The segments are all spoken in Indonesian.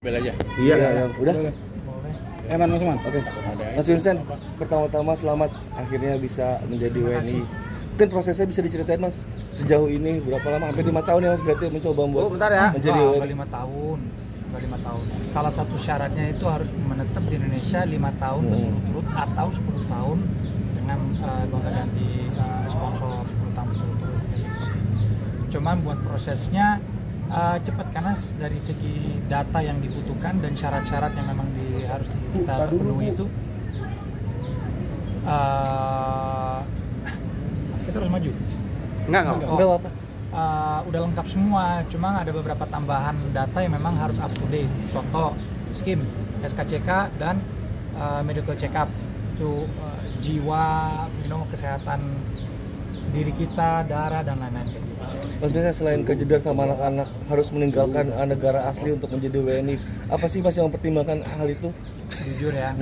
Bel aja. Iya, udah. Boleh. Mas Man. Oke. Mas Vincent, pertama-tama selamat akhirnya bisa menjadi WNI. Mungkin prosesnya bisa diceritain Mas, sejauh ini berapa lama? Hampir 5 tahun ya Mas berarti mencoba membuat bentar ya. menjadi Udah WNI. 5 tahun. Udah 5 tahun. Salah satu syaratnya itu harus menetap di Indonesia 5 tahun berturut-turut atau 10 tahun dengan gonta-ganti sponsor 10 tahun berturut-turut kayak gitu sih. Cuman buat prosesnya cepat karena dari segi data yang dibutuhkan dan syarat-syarat yang memang harus kita penuhi itu kita harus maju. Enggak apa-apa. Udah lengkap semua, cuma ada beberapa tambahan data yang memang harus up to date. Contoh, SKIM, SKCK dan medical check up itu jiwa, kesehatan diri kita, darah dan lain-lain kayak gitu. Mas biasa selain kejedar sama anak-anak harus meninggalkan negara asli untuk menjadi WNI, apa sih Mas yang mempertimbangkan hal itu? Jujur ya,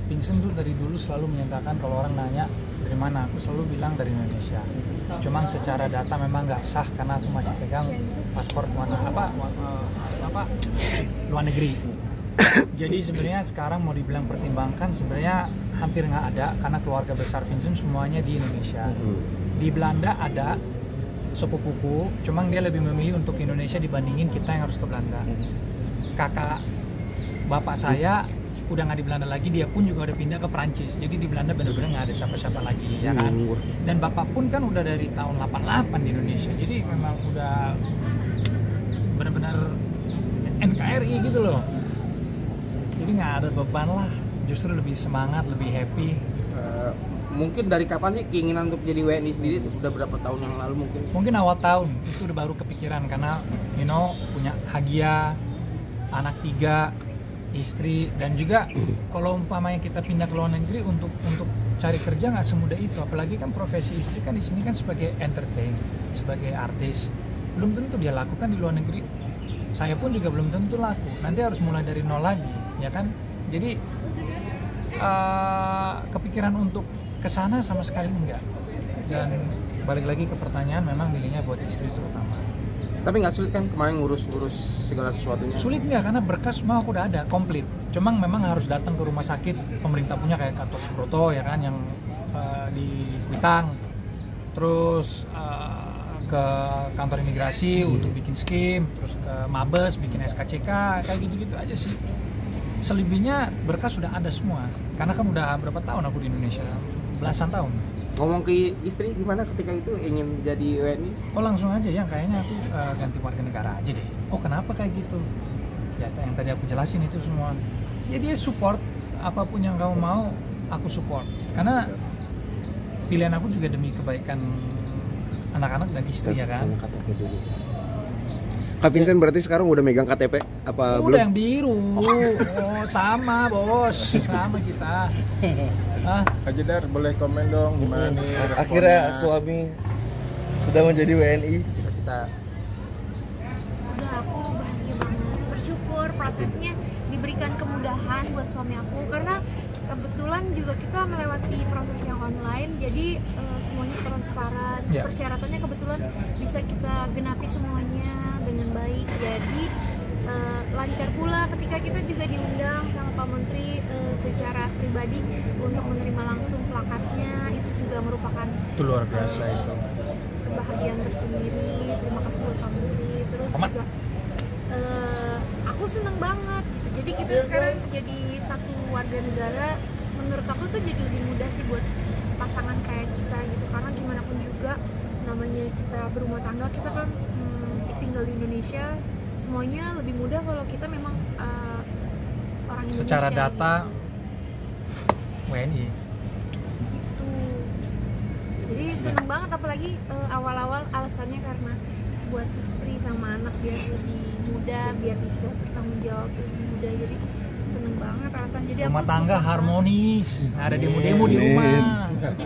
Vincent tuh dari dulu selalu menyatakan kalau orang nanya dari mana, aku selalu bilang dari Indonesia. Cuman secara data memang nggak sah karena aku masih pegang paspor luar negeri. Jadi sebenarnya sekarang mau dibilang pertimbangkan sebenarnya hampir nggak ada karena keluarga besar Vincent semuanya di Indonesia. Di Belanda ada sepupuku, cuman dia lebih memilih untuk Indonesia dibandingin kita yang harus ke Belanda. Kakak bapak saya udah nggak di Belanda lagi, dia pun juga udah pindah ke Perancis. Jadi di Belanda benar-benar nggak ada siapa-siapa lagi, ya kan? Dan bapak pun kan udah dari tahun 88 di Indonesia. Jadi memang udah benar-benar NKRI gitu loh. Jadi nggak ada beban lah, justru lebih semangat, lebih happy. Mungkin dari kapan sih keinginan untuk jadi WNI sendiri? Udah berapa tahun yang lalu mungkin? Mungkin awal tahun itu udah baru kepikiran karena punya Hagia, anak 3, istri, dan juga kalau umpamanya kita pindah ke luar negeri untuk cari kerja nggak semudah itu. Apalagi kan profesi istri kan di sini kan sebagai entertain, sebagai artis, belum tentu dia lakukan di luar negeri. Saya pun juga belum tentu laku. Nanti harus mulai dari nol lagi, ya kan? Jadi kepikiran untuk kesana sama sekali enggak. Dan balik lagi ke pertanyaan, memang milihnya buat istri terutama. Tapi nggak sulit kan kemarin ngurus segala sesuatunya? Sulit nggak, karena berkas semua aku udah ada, komplit. Cuma memang harus datang ke rumah sakit pemerintah punya kayak Gatot Subroto ya kan, yang di Kuitang. Terus ke kantor imigrasi untuk bikin SKIM, terus ke Mabes bikin SKCK, kayak gitu-gitu aja sih. Selebihnya berkas sudah ada semua. Karena kan udah berapa tahun aku di Indonesia, belasan tahun. Ngomong ke istri gimana ketika itu ingin jadi WNI? Oh langsung aja ya, kayaknya aku ganti warga negara aja deh. Oh kenapa kayak gitu? Ya yang tadi aku jelasin itu semua. Ya dia support, apapun yang kamu mau aku support. Karena pilihan aku juga demi kebaikan anak-anak dan istri ya kan. Kak Vincent berarti sekarang udah megang KTP apa udah belum? Yang biru. Oh sama bos, sama kita. Kak Jedar boleh komen dong gimana nih responnya? Akhirnya suami sudah menjadi WNI. Cita-cita. Udah, aku bahagia banget, bersyukur prosesnya diberikan kemudahan buat suami aku karena kebetulan juga kita melewati proses yang online, jadi semuanya transparan. Persyaratannya kebetulan bisa kita genapi semuanya dengan baik, jadi lancar pula ketika kita juga diundang sama Pak Menteri secara pribadi untuk menerima langsung plakatnya. Itu juga merupakan Itu luar biasa itu. kebahagiaan tersendiri. Terima kasih buat Pak Menteri. Terus juga aku seneng banget gitu. Jadi kita sekarang jadi satu warga negara. Menurut aku tuh jadi lebih mudah sih buat pasangan kayak kita gitu, karena gimana pun juga namanya kita berumah tangga, kita kan tinggal di Indonesia, semuanya lebih mudah kalau kita memang orang Indonesia. Secara data gitu. WNI. Gitu. Jadi seneng banget, apalagi awal-awal alasannya karena buat istri sama anak biar lebih mudah, biar bisa bertanggung jawab lebih mudah. Jadi seneng banget alasan. Jadi Rumah aku tangga suka harmonis, ada demo-demo di rumah.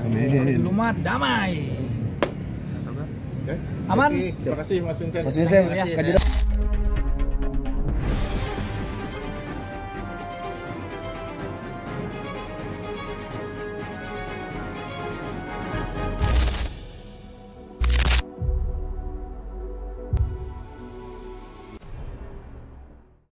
Di rumah damai. Oke. Aman. Terima kasih Mas Vincent. Mas Vincent, Ya. Kak Jedar.